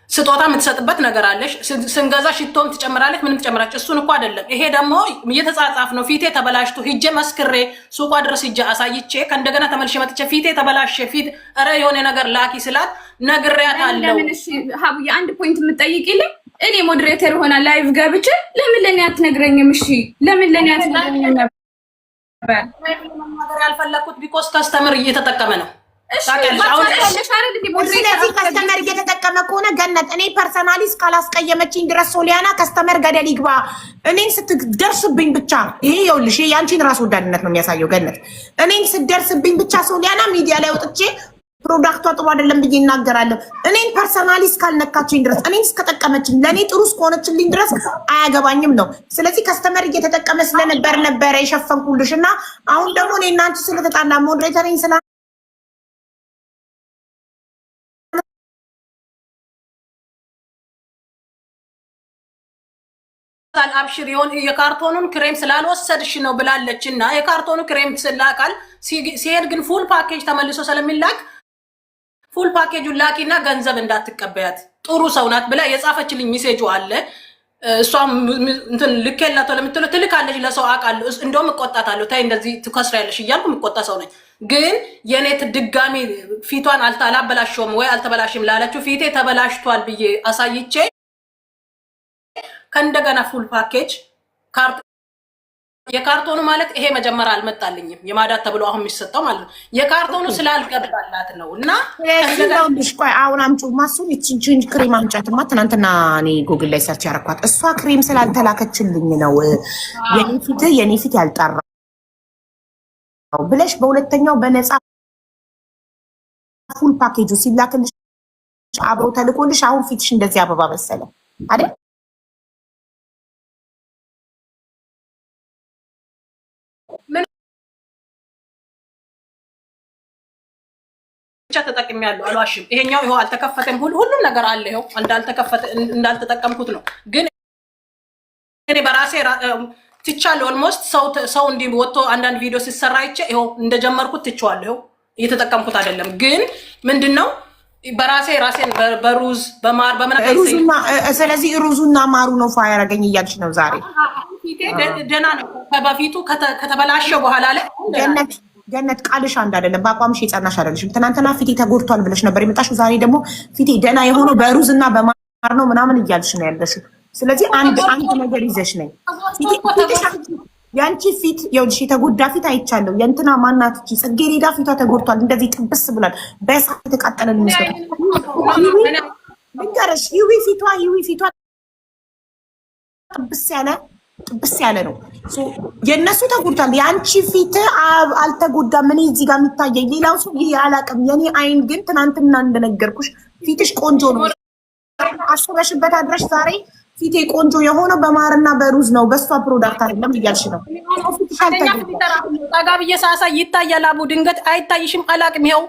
ስጦታ የምትሰጥበት ነገር አለሽ። ስንገዛ ሽቶም ትጨምራለች፣ ምንም ትጨምራለች። እሱን እኮ አይደለም። ይሄ ደግሞ እየተጻጻፍ ነው። ፊቴ ተበላሽቶ ሂጄ መስክሬ ሱቋ ድረስ ሂጄ አሳይቼ ከእንደገና ተመልሼ መጥቼ ፊቴ ተበላሸ ፊት ኧረ የሆነ ነገር ላኪ ስላት ነግሬያታለሁ። ለምን እሺ ሀቡዬ አንድ ፖይንት የምትጠይቂልኝ እኔ ሞዴሬተር ሆና ላይቭ ገብቼ ለምን ለኔ አትነግረኝም? እሺ ለምን ለኔ አትነግረኝም ነበር? ነገር ያልፈለኩት ቢኮስ ከስተመር እየተጠቀመ ነው። ስለዚህ ከስተመር እየተጠቀመ ከሆነ ገነት እኔ ፐርሰናሊ እስካላስቀየመችኝ ድረስ ሶሊያና ከስተመር ገደል ይግባ። እኔን ስትደርስብኝ ብቻ ይሄ ይኸውልሽ የአንቺን ራስ ወዳድነት ነው የሚያሳየው። ገነት እኔን ስትደርስብኝ ብቻ ሶሊያና ሚዲያ ላይ ወጥቼ ፕሮዳክቷ ጥሩ አይደለም ብዬ እናገራለሁ። እኔን ፐርሰናሊ እስካልነካችኝ ድረስ እኔን እስከጠቀመችኝ ለእኔ ጥሩ እስከሆነችልኝ ድረስ አያገባኝም ነው። ስለዚህ ከስተመር እየተጠቀመ ነበረ የሸፈንኩልሽ እና አሁን ደግሞ እኔ እና አንቺ ስለተጣላ ሞዴሬተሪን ስላ አብሽር ይሁን የካርቶኑን ክሬም ስላልወሰድሽ ነው ብላለች እና የካርቶኑ ክሬም ስላካል ሲሄድ ግን ፉል ፓኬጅ ተመልሶ ስለሚላክ ፉል ፓኬጁን ላኪና ገንዘብ እንዳትቀበያት ጥሩ ሰው ናት ብላ የጻፈችልኝ ሜሴጁ አለ። እሷም እንትን ልኬላቶ ለምትለው ትልካለች ለሰው አውቃለሁ። እንደውም እቆጣታለሁ። ታይ እንደዚህ ትከስሪያለሽ እያልኩ የምቆጣ ሰው ነኝ። ግን የኔት ድጋሚ ፊቷን አላበላሽውም ወይ አልተበላሽም ላለችው ፊቴ ተበላሽቷል ብዬ አሳይቼ ከእንደገና ፉል ፓኬጅ የካርቶኑ ማለት ይሄ መጀመሪያ አልመጣልኝም የማዳት ተብሎ አሁን የሚሰጠው ማለት ነው። የካርቶኑ ስላልገባላት ነው እና ስለዚህ ቆይ አሁን አምጪው ማሱን እቺን ክሬም አምጫትማ ትናንትና እኔ ጉግል ላይ ሰርች ያረኳት እሷ ክሬም ስላልተላከችልኝ ነው የኔ ፊት ያልጠራው ብለሽ በሁለተኛው በነፃ ፉል ፓኬጁ ሲላክልሽ አብሮ ተልኮልሽ አሁን ፊትሽ እንደዚህ አበባ መሰለ አይደል? ተጠቅሜያለሁ አልዋሽም። ይሄኛው ይሄው አልተከፈተም። ሁሉም ነገር አለ። ይሄው እንዳልተጠቀምኩት ነው። ግን እኔ በራሴ ትቻለሁ። ኦልሞስት ሰው እንዲህ ወጥቶ አንዳንድ ቪዲዮ ሲሰራ አይቼ ይሄው እንደጀመርኩት ትቻለሁ። ይሄው እየተጠቀምኩት አይደለም። ግን ምንድነው በራሴ ራሴን በሩዝ በማር ሩዝና ስለዚህ ሩዙና ማሩ ነው ፋ ያረገኝ እያልሽ ነው ዛሬ። ደህና ነው። በፊቱ ከተበላሸ በኋላ ላይ ገነት ቃልሽ አንድ አይደለም። በአቋምሽ የጸናሽ አይደለሽም። ትናንትና ፊቴ ተጎድቷል ብለሽ ነበር የመጣሽው። ዛሬ ደግሞ ፊቴ ደህና የሆነው በሩዝ እና በማር ነው ምናምን እያልሽ ነው ያለሽው። ስለዚህ አንድ ነገር ይዘሽ ነኝ። ያንቺ ፊት ይኸውልሽ የተጎዳ ፊት አይቻለሁ። የእንትና ማናት እቺ ጽጌሬዳ ፊቷ ተጎድቷል። እንደዚህ ጥብስ ብሏል። በእሳት የተቃጠለ ነው የሚመስለው። ልንገርሽ ይዊ ፊቷ ጥብስ ያለ ነው። የእነሱ ተጎድቷል። የአንቺ ፊት አልተጎዳም። እኔ እዚህ ጋር የሚታየኝ ሌላው ሰው ይሄ አላውቅም። የኔ አይን ግን ትናንትና እንደነገርኩሽ ፊትሽ ቆንጆ ነው። አስበሽበት አድረሽ ዛሬ ፊቴ ቆንጆ የሆነው በማርና በሩዝ ነው፣ በሷ ፕሮዳክት አይደለም እያልሽ ነው። ጠጋ ብዬ ሳሳይ ይታያል። አቡ ድንገት አይታይሽም? አላውቅም። ይኸው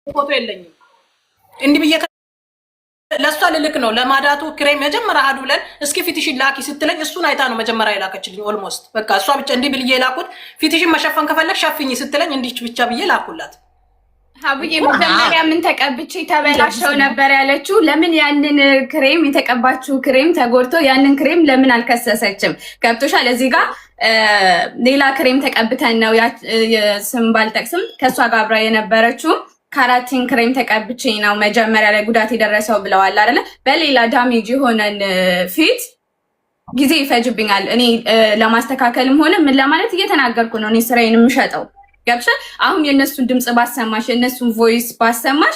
ፎቶ የለኝም። እንዲህ ብዬ ለእሷ ልልክ ነው ለማዳቱ ክሬም መጀመሪያ አዱ ብለን እስኪ ፊትሽን ላኪ ስትለኝ እሱን አይታ ነው መጀመሪያ የላከችልኝ። ኦልሞስት በቃ እሷ ብቻ እንዲህ ብዬ ላኩት። ፊትሽን መሸፈን ከፈለግ ሸፍኝ ስትለኝ እንዲህ ብቻ ብዬ ላኩላት። ሀቡዬ መጀመሪያ ምን ተቀብቼ ተበላሸው ነበር ያለችው። ለምን ያንን ክሬም የተቀባችው ክሬም ተጎድቶ ያንን ክሬም ለምን አልከሰሰችም? ገብቶሻል? እዚህ ጋር ሌላ ክሬም ተቀብተን ነው ስም ባልጠቅስም ከእሷ ጋር አብራ የነበረችው ካራቲን ክሬም ተቀብቼ ነው መጀመሪያ ላይ ጉዳት የደረሰው ብለዋል አይደለ? በሌላ ዳሜጅ የሆነን ፊት ጊዜ ይፈጅብኛል እኔ ለማስተካከልም ሆነ ምን ለማለት እየተናገርኩ ነው እኔ ስራዬን የምሸጠው። ገብቶሻል? አሁን የእነሱን ድምፅ ባሰማሽ የእነሱን ቮይስ ባሰማሽ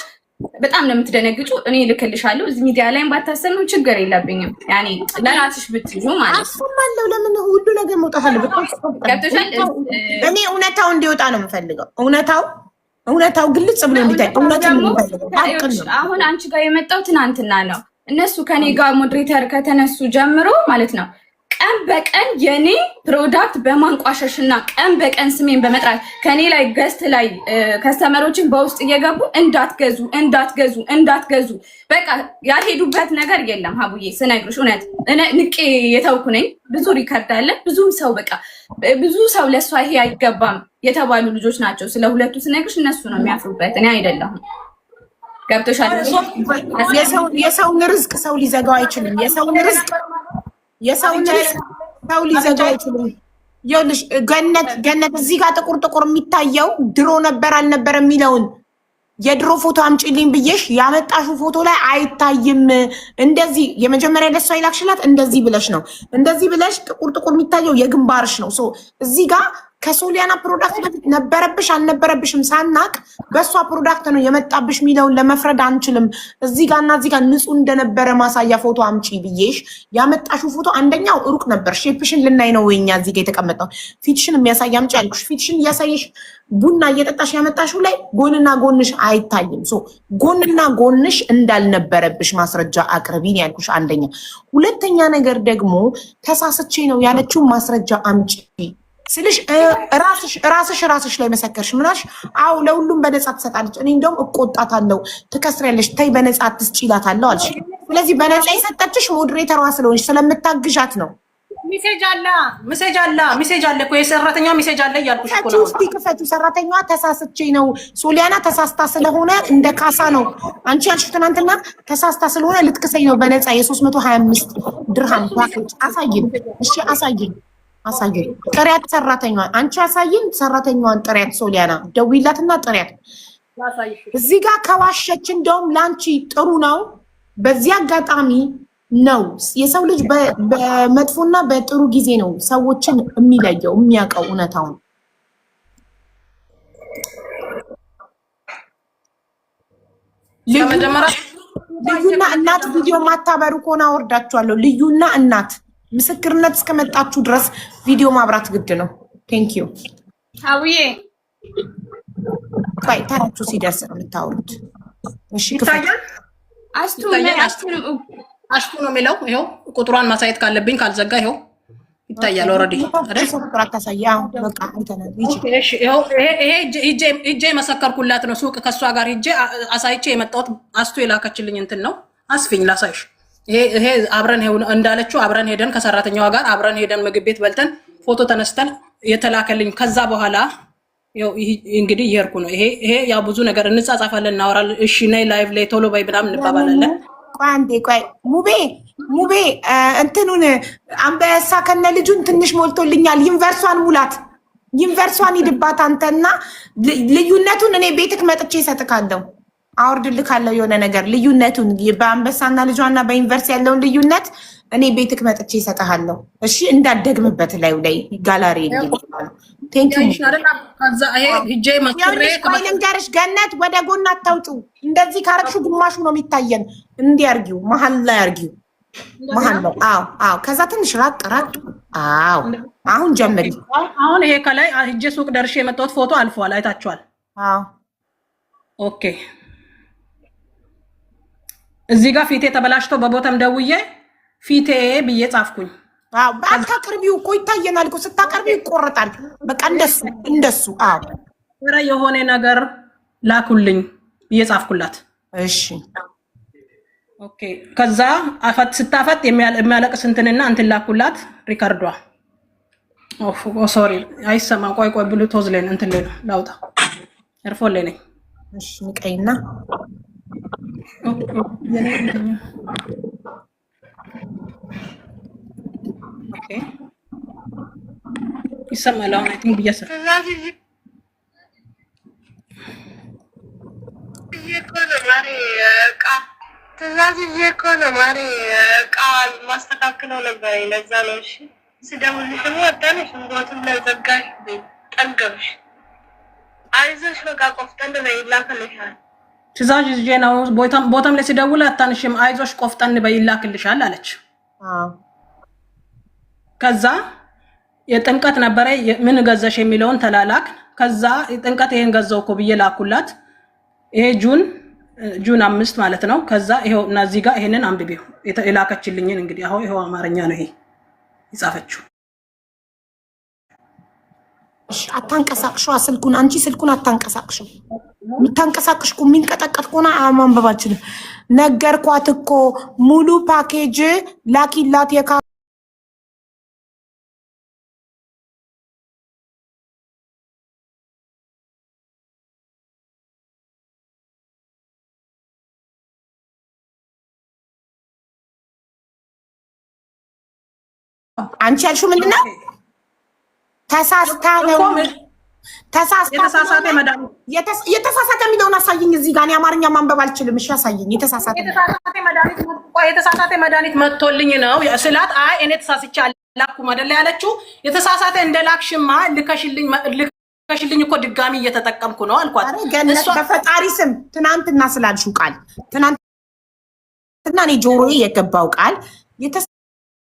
በጣም ነው የምትደነግጩ። እኔ ልክልሻለሁ እዚህ ሚዲያ ላይም ባታሰሚው ችግር የለብኝም። ያኔ ለራስሽ ብትይዙ ማለት አሰማለሁ። ለምን ሁሉ ነገር መውጣት አለበት? ገብቶሻል? እኔ እውነታው እንዲወጣ ነው የምፈልገው። እውነታው ግልጽ ብሎ እንዲታይ አሁን አንቺ ጋር የመጣው ትናንትና ነው። እነሱ ከኔ ጋር ሞዴሬተር ከተነሱ ጀምሮ ማለት ነው ቀን በቀን የኔ ፕሮዳክት በማንቋሸሽና ቀን በቀን ስሜን በመጥራት ከኔ ላይ ገስት ላይ ከስተመሮችን በውስጥ እየገቡ እንዳትገዙ በቃ ያልሄዱበት ነገር የለም። ሀቡዬ ስነግርሽ እውነት ንቄ የተውኩ ነኝ። ብዙ ሪከርድ አለ። ብዙ ሰው ለሷ ይሄ አይገባም የተባሉ ልጆች ናቸው። ስለ ሁለቱ ስነግርሽ እነሱ ነው የሚያፍሩበት፣ እኔ አይደለሁም። ገብቶሻል? የሰውን ርዝቅ ሰው ሊዘጋው አይችልም። የሰውን ርዝቅ ሰው ሊዘጋው አይችልም። ይኸውልሽ ገነት እዚህ ጋር ጥቁር የሚታየው ድሮ ነበር አልነበር የሚለውን የድሮ ፎቶ አምጪልኝ ብዬሽ ያመጣሽው ፎቶ ላይ አይታይም። እንደዚህ የመጀመሪያ ለሷ ይላክሽላት እንደዚህ ብለሽ ነው። እንደዚህ ብለሽ ጥቁር የሚታየው የግንባርሽ ነው። እዚህ ጋር ከሶሊያና ፕሮዳክት በፊት ነበረብሽ አልነበረብሽም ሳናቅ በእሷ ፕሮዳክት ነው የመጣብሽ የሚለውን ለመፍረድ አንችልም። እዚህ ጋር እና እዚህ ጋር ንጹህ እንደነበረ ማሳያ ፎቶ አምጪ ብዬሽ ያመጣሽው ፎቶ አንደኛው ሩቅ ነበር። ሼፕሽን ልናይ ነው ወይኛ እዚህ ጋር የተቀመጠው ፊትሽን የሚያሳይ አምጪ ያልኩሽ። ፊትሽን እያሳየሽ ቡና እየጠጣሽ ያመጣሽው ላይ ጎንና ጎንሽ አይታይም። ጎንና ጎንሽ እንዳልነበረብሽ ማስረጃ አቅርቢን ያልኩሽ አንደኛ። ሁለተኛ ነገር ደግሞ ተሳስቼ ነው ያለችው ማስረጃ አምጪ ስልሽ ራስሽ ላይ መሰከርሽ። ምናልሽ አው ለሁሉም በነጻ ትሰጣለች። እኔ እንደውም እቆጣታለሁ። ትከስሪያለሽ፣ ተይ በነጻ ትስጪላታለሁ አልሽ። ስለዚህ በነጻ የሰጠችሽ ሞዴሬተሯ ስለሆነች ስለምታግዣት ነው። ሜሴጅ አለ እኮ የሰራተኛው ሜሴጅ አለ እያልኩሽ እኮ ነው። እስቲ ክፈቱ። ሰራተኛዋ ተሳስቼ ነው ሶሊያና ተሳስታ ስለሆነ እንደ ካሳ ነው። አንቺ ያልሽው ትናንትና ተሳስታ ስለሆነ ልትክሰኝ ነው በነጻ የ325 ድርሃም ፓኬጅ። አሳይን፣ እሺ አሳይን። ጥሪያት ሰራተኛዋን። አንቺ አሳይን፣ ሰራተኛዋን ጥሪያት። ሶሊያና ደውይላትና ጥሪያት። እዚህ ጋር ከዋሸች እንደውም ለአንቺ ጥሩ ነው። በዚህ አጋጣሚ ነው የሰው ልጅ በመጥፎና በጥሩ ጊዜ ነው ሰዎችን የሚለየው የሚያውቀው እውነታውን። ልዩና እናት ቪዲዮ ማታበሩ ከሆነ አወርዳችኋለሁ። ልዩና እናት ምስክርነት እስከመጣችሁ ድረስ ቪዲዮ ማብራት ግድ ነው። ቴንክ ዩ አውዬ። ቆይ ተራችሁ ሲደርስ ነው የምታወሩት። እሺ ይታያል። አስቱ ነው የሚለው። ይኸው ቁጥሯን ማሳየት ካለብኝ ካልዘጋ ይኸው ይታያል። ኦልሬዲ ሂጄ መሰከርኩላት ነው። ሱቅ ከእሷ ጋር ሂጄ አሳይቼ የመጣሁት አስቱ የላከችልኝ እንትን ነው። አስፊኝ ላሳይሽ። ይሄ አብረን እንዳለችው አብረን ሄደን ከሰራተኛዋ ጋር አብረን ሄደን ምግብ ቤት በልተን ፎቶ ተነስተን የተላከልኝ። ከዛ በኋላ እንግዲህ እየሄድኩ ነው። ይሄ ያው ብዙ ነገር እንጻጻፋለን፣ እናወራለን። እሺ ነይ ላይቭ ላይ ቶሎ በይ ምናምን እንባባላለን። ቆይ ሙቤ እንትኑን አንበሳ ከነ ልጁን ትንሽ ሞልቶልኛል። ዩኒቨርሷን ሙላት፣ ዩኒቨርሷን ሂድባት አንተና ልዩነቱን እኔ ቤትክ መጥቼ እሰጥካለሁ። አወርድልካለሁ የሆነ ነገር ልዩነቱን በአንበሳና ልጇና በዩኒቨርስ ያለውን ልዩነት እኔ ቤትክ መጥቼ እሰጥሃለሁ። እሺ እንዳትደግምበት ላይ ጋላሪ ልንገርሽ ገነት፣ ወደ ጎን አታውጩ። እንደዚህ ካረግሹ ግማሹ ነው የሚታየን። እንዲህ አርጊው፣ መሀል ላይ አርጊው፣ መሀል ነው። አዎ ከዛ ትንሽ ራቅ። አዎ አሁን ጀምሪ። አሁን ይሄ ከላይ ሂጄ ሱቅ ደርሼ የመጣሁት ፎቶ አልፏል፣ አይታችኋል? አዎ ኦኬ። እዚህ ጋር ፊቴ ተበላሽቶ በቦታም ደውዬ ፊቴ ብዬ ጻፍኩኝ። አታቅርቢው እኮ ይታየናል እኮ ስታቀርቢው ይቆረጣል። በቃ እንደሱ ኧረ የሆነ ነገር ላኩልኝ ብዬ ጻፍኩላት። እሺ ኦኬ። ከዛ ስታፈጥ የሚያለቅስ እንትንና እንትን ላኩላት። ሪካርዷ ሶሪ አይሰማም። ቆይ ብሉቶዝ ላይ እንትን ላይ ነው ላውጣ። ኤርፎን ላይ ነኝ። እሺ ንቀይና ኦኬ ይሰማል። አሁን አይ ቲንክ ብያሰ ትእዛዝ ይዤ እኮ ነው ማሪ ዕቃ ማስተካክለው ነበር። ለዛ ነው። እሺ ስደውልሽ ደግሞ ወጣነሽ እንጎትም ለዘጋሽ ጠገብሽ። አይዞሽ በቃ ቆፍጠን በይ ይላክልሻል። ትእዛዝ ይዤ ነው ቦታም ላይ ሲደውል አታንሽም። አይዞሽ ቆፍጠን በይ ይላክልሻል አለች። ከዛ የጥምቀት ነበረ ምን ገዛሽ የሚለውን ተላላክ። ከዛ የጥምቀት ይሄን ገዛው እኮ ብዬ ላኩላት። ይሄ ጁን 5 ማለት ነው። ከዛ ይሄው እና እዚህ ጋር ይሄንን አንብቤው የላከችልኝን እንግዲህ አሁን ይሄው አማርኛ ነው። ይጻፈችው። አታንቀሳቅሽው ስልኩን። አንቺ ስልኩን አታንቀሳቅሽው። የምታንቀሳቅሽ እኮ የሚንቀጠቀጥ ከሆነ ማንበብ አልችልም። ነገርኳት እኮ ሙሉ ፓኬጅ ላኪላት አንቺ ያልሽው ምንድን ነው? ተሳስታ ነው የተሳሳተ መድኃኒት የተሳሳተ የሚለውን አሳይኝ። እዚህ ጋር የአማርኛ ማንበብ አልችልም። እሺ አሳይኝ። የተሳሳተ መድኃኒት መጥቶልኝ ነው ስላት፣ አይ እኔ ተሳስቼ አላኩም አይደል ያለችው። የተሳሳተ እንደላክሽማ ልከሽልኝ እኮ ድጋሚ እየተጠቀምኩ ነው አልኳት። በፈጣሪ ስም ትናንትና ስላልሽው ቃል ትናንትና እኔ ጆሮዬ የገባው ቃል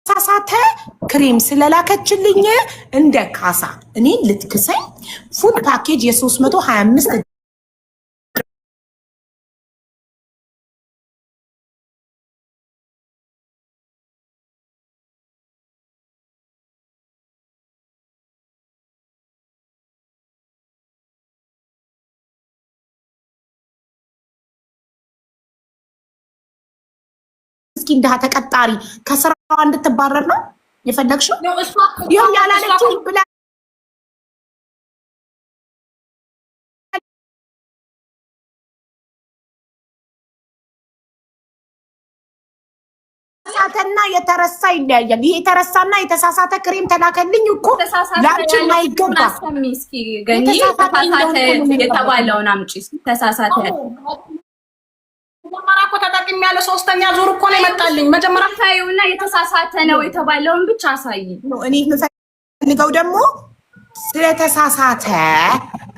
የተሳሳተ ክሬም ስለላከችልኝ እንደ ካሳ እኔን ልትክሰኝ ፉል ፓኬጅ የ325 እንደ ተቀጣሪ ከስራዋ እንድትባረር ነው የፈለግሽው? ይሄን ያላለችው ብላ የተሳሳተና የተረሳ ይለያያል። ይሄ የተረሳና የተሳሳተ ክሬም ተላከልኝ እኮ ላንቺ ማይገባ እስኪ ገኒ ተሳሳተ የተባለውን አምጪ። ተሳሳተ መጀመሪያ እኮ ተጠቅሜ ያለ ሶስተኛ ዙር እኮ ነው የመጣልኝ። መጀመሪያ ታዩና የተሳሳተ ነው የተባለውን ብቻ አሳይ ነው። እኔ የምፈልገው ደግሞ ስለተሳሳተ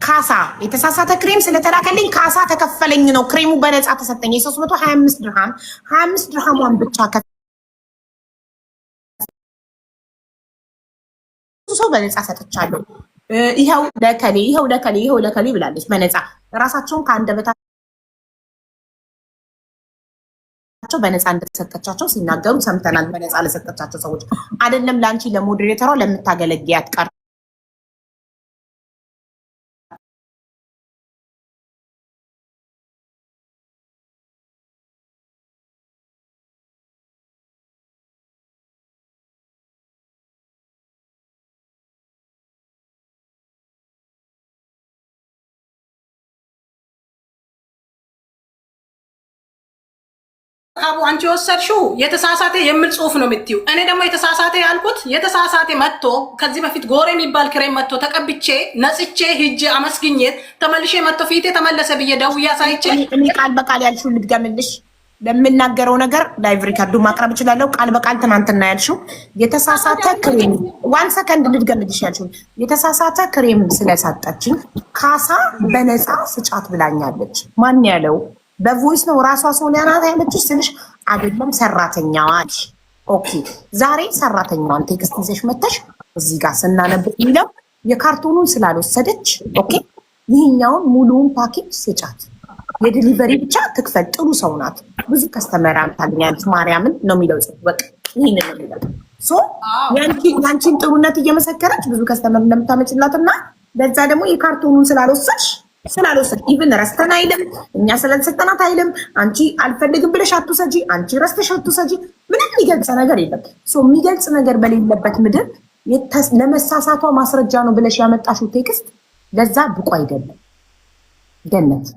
ካሳ የተሳሳተ ክሬም ስለተላከልኝ ካሳ ተከፈለኝ ነው። ክሬሙ በነፃ ተሰጠኝ። የ325 ድርሃም 25 ድርሃሟን ብቻ ሰው በነፃ ሰጥቻለሁ። ይሄው ለከሌ ብላለች። በነፃ ራሳቸውን ከአንደበታ በነፃ እንደተሰጠቻቸው ሲናገሩ ሰምተናል። በነፃ ለሰጠቻቸው ሰዎች አይደለም ለአንቺ ለሞዴሬተሯ ለምታገለግያት ቀር አቡ አንቺ ወሰድሽው የተሳሳተ የሚል ጽሁፍ ነው የምትዩ። እኔ ደግሞ የተሳሳተ ያልኩት የተሳሳተ መጥቶ ከዚህ በፊት ጎሬ የሚባል ክሬም መጥቶ ተቀብቼ ነጽቼ ሂጄ አመስግኘት ተመልሼ መጥቶ ፊቴ ተመለሰ ብዬ ደውያ ሳይቼ እኔ ቃል በቃል ያልሽው ልድገምልሽ። ለምናገረው ነገር ላይቭ ሪካርዱ ማቅረብ እችላለሁ። ቃል በቃል ትናንትና ያልሽው የተሳሳተ ክሬም 1 ሰከንድ ልድገምልሽ። ያልሽው የተሳሳተ ክሬም ስለሰጠችኝ ካሳ በነፃ ስጫት ብላኛለች። ማን ያለው? በቮይስ ነው ራሷ ሶሊያና ያለችሽ ስልሽ አይደለም ሰራተኛዋ አልሽ። ኦኬ ዛሬ ሰራተኛዋን ቴክስት ይዘሽ መተሽ እዚህ ጋር ስናነብ የሚለው የካርቶኑን ስላልወሰደች ኦኬ ይህኛውን ሙሉውን ፓኬጅ ስጫት፣ የዲሊቨሪ ብቻ ትክፈል። ጥሩ ሰው ናት። ብዙ ከስተመር ታገኛለች። ማርያምን ነው የሚለው ጽሁፍ። በቃ ይሄን ነው የሚለው ሶ ያንቺን ጥሩነት እየመሰከረች ብዙ ከስተመር እንደምታመጭላትና ለዛ ደግሞ የካርቶኑን ስላልወሰድሽ ኢቭን ረስተን አይልም እኛ ስለተሰጠናት አይልም። አንቺ አልፈልግም ብለሽ አትውሰጂ፣ አንቺ ረስተሽ አትውሰጂ። ምንም የሚገልጽ ነገር የለም። የሚገልጽ ነገር በሌለበት ምድር ለመሳሳቷ ማስረጃ ነው ብለሽ ያመጣሽው ቴክስት ለዛ ብቁ አይደለም። ገነት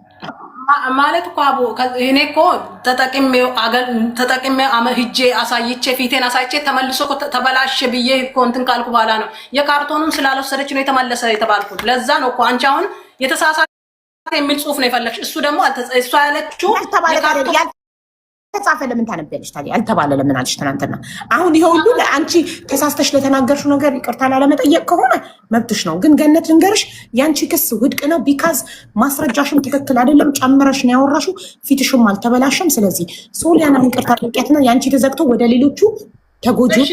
ማለት እኮ አቦ እኔ እኮ ተጠቅሜ ሂጄ አሳይቼ ፊቴን አሳይቼ ተመልሶ ተበላሸ ብዬ እኮ እንትን ካልኩ በኋላ ነው የካርቶኑን ስላልወሰደች ነው የተመለሰ የተባልኩት። ለዛ ነው እኮ አንቺ አሁን የተሳሳተ የሚል ጽሁፍ ነው የፈለግሽ። እሱ ደግሞ እሷ ያለችው ተጻፈ። ለምን ታነቢያለሽ ታዲያ? ያልተባለ ለምን አልሽ ትናንትና? አሁን ይሄ ሁሉ ለአንቺ ተሳስተሽ ለተናገርሽው ነገር ይቅርታ ላለመጠየቅ ከሆነ መብትሽ ነው። ግን ገነት ልንገርሽ፣ ያንቺ ክስ ውድቅ ነው። ቢካዝ ማስረጃሽም ትክክል አይደለም። ጨምረሽ ነው ያወራሽው። ፊትሽም አልተበላሸም። ስለዚህ ሶሊያና ይቅርታ ጠይቂያትና ያንቺ ተዘግቶ ወደ ሌሎቹ ተጎጂዎች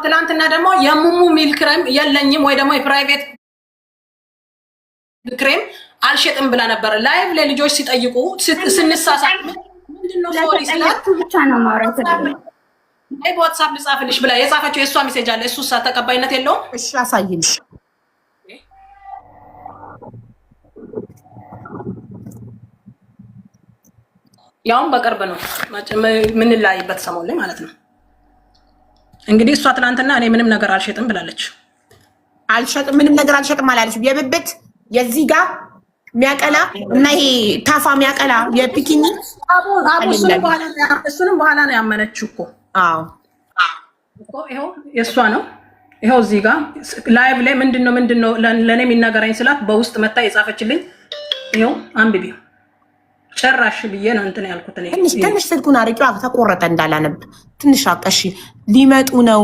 ትናንትና ደግሞ የሙሙ ሚል ክሬም የለኝም ወይ ደግሞ የፕራይቬት ክሬም አልሸጥም ብላ ነበረ። ላይቭ ለልጆች ሲጠይቁ ስንሳሳት ምንድነው ሶሪ ስላት ብቻ ነው ማውራት አይ በዋትስአፕ ልጻፍልሽ ብላ የጻፈችው የእሷ ሜሴጅ አለ። እሱሳ ተቀባይነት የለውም። እሺ አሳይልኝ። ያውም በቅርብ ነው ምን ላይበት ሰሞን ላይ ማለት ነው። እንግዲህ እሷ ትናንትና እኔ ምንም ነገር አልሸጥም ብላለች። አልሸጥም ምንም ነገር አልሸጥም አላለችም። የብብት የዚህ ጋር ሚያቀላ እና ይሄ ታፋ ሚያቀላ የፒኪኒ እሱንም በኋላ ነው ያመነችው እኮ። አዎ እኮ ይሄው የእሷ ነው። ይሄው እዚህ ጋር ላይቭ ላይ ምንድነው ለኔ የሚናገረኝ ስላት በውስጥ መታ የጻፈችልኝ ይሄው አንብቢው ጨራሽ ብዬ ነው እንትን ያልኩት እኔ። ትንሽ ስልኩን አርቂው ተቆረጠ እንዳላነብ ትንሽ አቀሺ ሊመጡ ነው።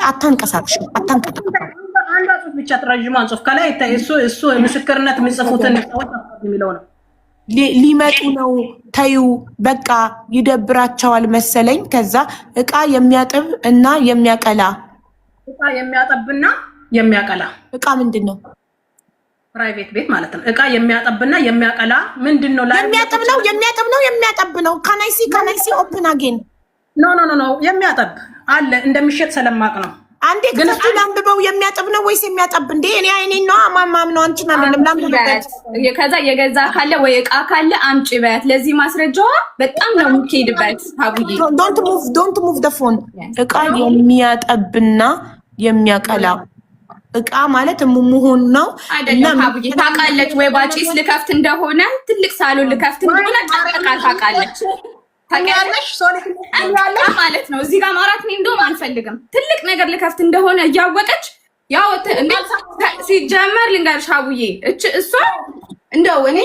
አታንቀሳቅሽ አታንቀሳቅሽ። አንድ ጽሁፍ ብቻ ተረጅማን ጽሁፍ ከላይ እሱ ምስክርነት የሚጽፉትን ሰዎች የሚለው ነው። ሊመጡ ነው ተዩ በቃ ይደብራቸዋል መሰለኝ። ከዛ እቃ የሚያጥብ እና የሚያቀላ እቃ የሚያጠብና የሚያቀላ እቃ ምንድን ነው? ፕራይቬት ቤት ማለት ነው። እቃ የሚያጠብና የሚያቀላ ምንድን ነው? የሚያጠብ ነው። ካናይሲ ኦፕን አጌን ኖ የሚያጠብ አለ እንደሚሸጥ ስለማቅ ነው። አንዴ ግን ላንብበው። የሚያጠብ ነው ወይስ የሚያጠብ? እንዴ እኔ አይኔን ነው ማማም ነው አንቺን አይደለም ላንብበው። ከዛ የገዛ ካለ ወይ እቃ ካለ አምጪ በያት። ለዚህ ማስረጃዋ በጣም ነው የምትሄድበት። አቡዬ ዶንት ሙቭ ዘ ፎን። እቃ የሚያጠብና የሚያቀላ እቃ ማለት ሙሙሁን ነው አይደለም? አቡዬ ታውቃለች ወይ ባጪስ ልከፍት እንደሆነ ትልቅ ሳሎን ልከፍት እንደሆነ ታውቃለች። ታውቂያለሽ ማለት ነው። እዚህ ጋር ማውራት ነው እንደውም አንፈልግም። ትልቅ ነገር ልከፍት እንደሆነ እያወቀች ያው ሲጀመር ልንገርሽ አቡዬ እሷ እንደው እኔ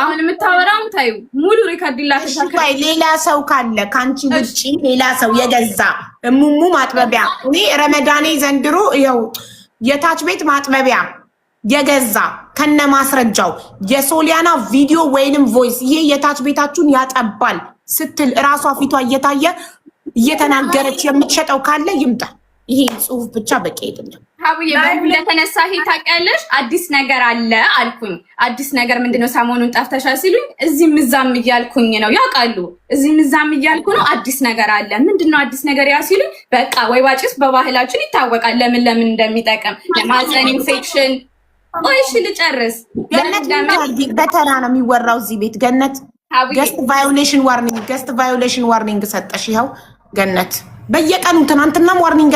አሁን የምታወራው ታዩ ሙሉ ሪከርድ ይላተሻከ ሌላ ሰው ካለ ካንቺ ውጪ ሌላ ሰው የገዛ እሙሙ ማጥበቢያ እኔ ረመዳኔ ዘንድሮ ይኸው የታች ቤት ማጥበቢያ የገዛ ከነ ማስረጃው የሶሊያና ቪዲዮ ወይንም ቮይስ ይሄ የታች ቤታችሁን ያጠባል ስትል እራሷ ፊቷ እየተናገረች የምትሸጠው ካለ ይምጣ። ይሄ ጽሁፍ ብቻ በቂ አይደለም። ሀቡዬ ለተነሳ ይሄ ታውቂያለሽ አዲስ ነገር አለ አልኩኝ። አዲስ ነገር ምንድነው? ሰሞኑን ጠፍተሻል ሲሉኝ እዚህም እዛም እያልኩኝ ነው። ያውቃሉ እዚህም እዛም እያልኩ ነው። አዲስ ነገር አለ። ምንድነው አዲስ ነገር ያ ሲሉኝ በቃ ወይ ባጭስ በባህላችን ይታወቃል ለምን እንደሚጠቅም ለማህፀን ኢንፌክሽን። እሺ ልጨርስ። በተራ ነው የሚወራው እዚህ ቤት። ገነት ገስት ቫዮሌሽን ዋርኒንግ ሰጠሽ። ይኸው ገነት በየቀኑ ትናንትናም ዋርኒንግ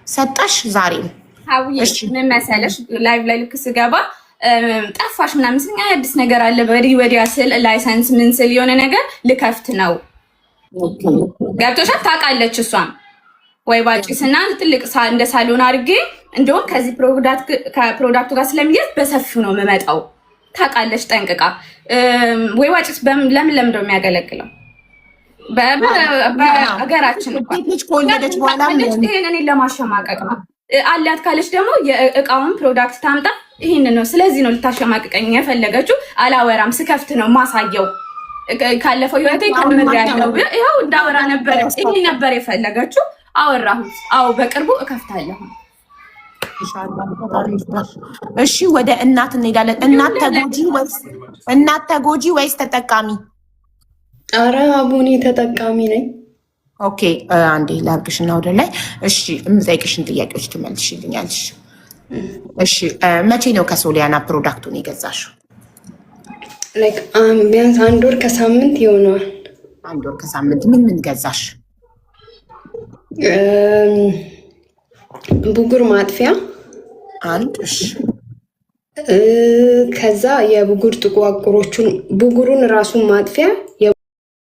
ሰጠሽ ዛሬም። እሺ ምን መሰለሽ ላይቭ ላይ ልክ ስገባ ጠፋሽ ምናምን ስልኝ አዲስ ነገር አለ ወዲያ ስል ላይሰንስ ምን ስል የሆነ ነገር ልከፍት ነው። ገብቶሻል? ታውቃለች እሷም ወይ ባጭስና ትልቅ እንደ ሳሎን አድርጌ እንደውም ከዚህ ከፕሮዳክቱ ጋር ስለሚያዝ በሰፊው ነው የምመጣው። ታውቃለች ጠንቅቃ። ወይ ባጭስ ለምን ነው የሚያገለግለው? በሀገራችን ይሄን እኔን ለማሸማቀቅ ነው። አላት ካለች ደግሞ የእቃውን ፕሮዳክት ታምጣ። ይሄን ነው። ስለዚህ ነው ልታሸማቀቀኝ የፈለገችው። አላወራም፣ ስከፍት ነው ማሳየው። ካለፈው ህይወቴ ከምሬያለሁ። ይኸው እንዳወራ ነበር። ይሄ ነበር የፈለገችው። አወራሁት። አዎ በቅርቡ እከፍታለሁ። እሺ ወደ እናት እንሄዳለን። እናት ተጎጂ ወይስ ተጠቃሚ? አረ አቡኔ ተጠቃሚ ነኝ። ኦኬ አንዴ ላርግሽና ወደ ላይ። እሺ የምጠይቅሽን ጥያቄዎች ትመልሽልኛለሽ። እሺ መቼ ነው ከሶሊያና ፕሮዳክቱን የገዛሽው? ላይክ ቢያንስ 1 ወር ከሳምንት ይሆናል። 1 ወር ከሳምንት። ምን ገዛሽ? ብጉር ማጥፊያ አንድ። እሺ ከዛ የብጉር ጥቋቁሮቹን ብጉሩን ራሱን ማጥፊያ